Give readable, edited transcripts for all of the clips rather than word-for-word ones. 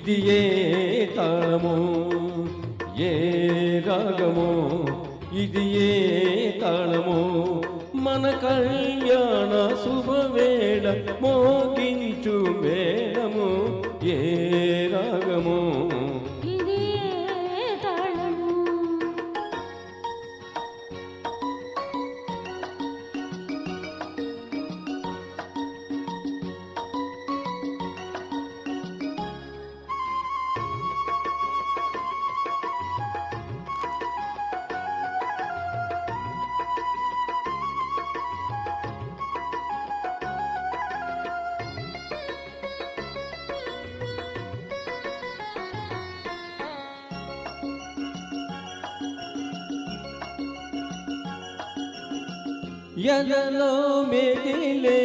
ఇది ఏ తాళమో ఏ రాగమో ఇది ఏ తాళమో మన కళ్యాణ శుభవేళ మోగించు మేళము ఏ రాగమో ఎదలో మెదిలే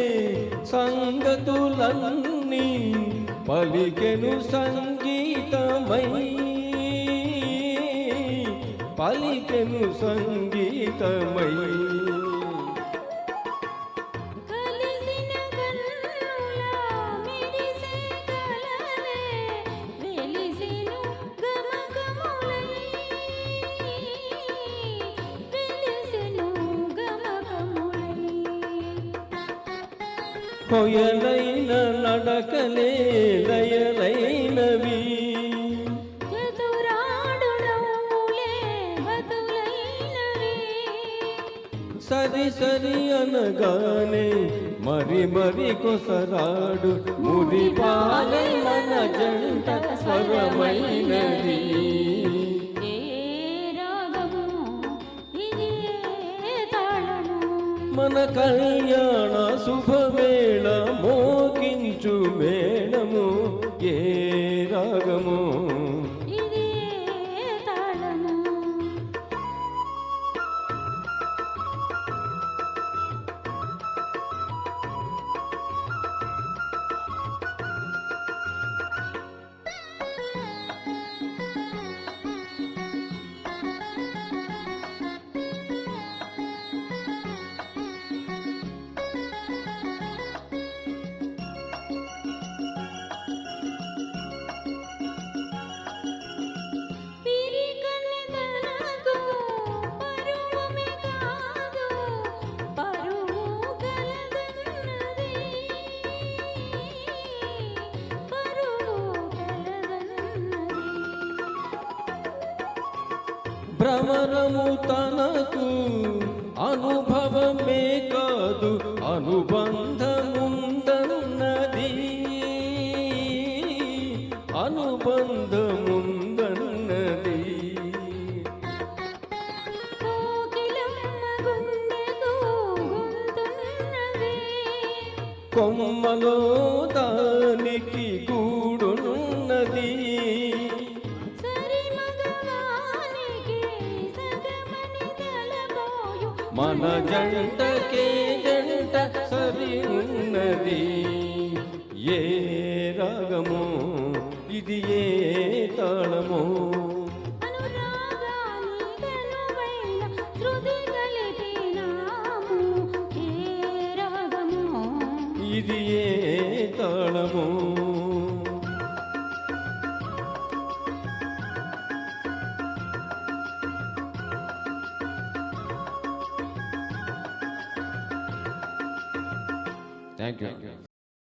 సంగతులన్నీ పలికెను సంగీతమై పలికెను సంగీతమై కొయలైన నడకలే లయలైనవి సరి సరి అనగానే మరి మరి కొసరాడు మురి పాలై మన జంట స్వరమైనది మన కళ్యాణ శుభవేళ మోగించు మేళము ఏ రాగము భ్రమరము తనకు అనుభవమే కాదు అనుబంధముందన్నది అనుబంధముందన్నది కొమ్మలో దానికి కూడున్నది మన జంటకే జంట సరి ఉన్నది ఏ రాగమో ఇది ఏ తాళమో ఇది ఏ తాళమో Thank you.